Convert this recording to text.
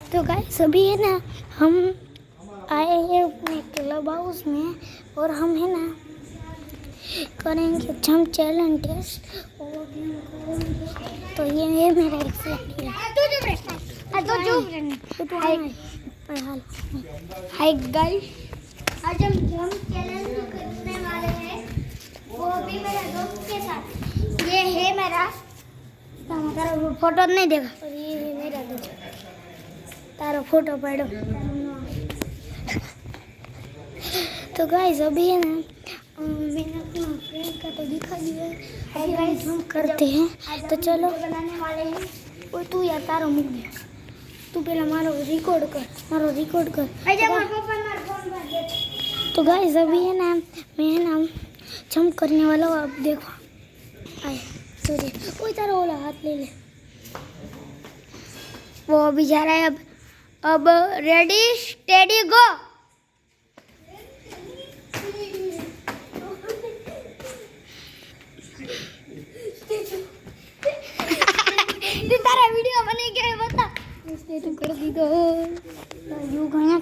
तो गाइस अभी है ना हम आए हैं अपने क्लब हाउस में और हम है ना करेंगे जम चैलेंज टेस्ट और तो ये है मेरा एक फ्रेंड हाय गाइस आज हम जम चैलेंज करने वाले हैं वो भी मेरे दोस्त के साथ ये है मेरा तारा फोटो नहीं देखा और ये है मेरा दोस्त तारा फोटो पढ़ो तो गाइस अभी है ना मैंने अपना फ्रेंड का तो दिखा दिया है गाइस हम करते हैं तो चलो बनाने वाले हैं वो तू यार तारो मुक दे तू पहला मारो रिकॉर्ड कर तो गाइस अभी है ना मैं है ना जंप करने वाला हूँ आप देखो आए सूर्य कोई तारा वाला हाथ ले ले वो अभी जा रहा है अब रेडी स्टेडी गो तारा वीडियो बने क्या बता कर दी तो यू गया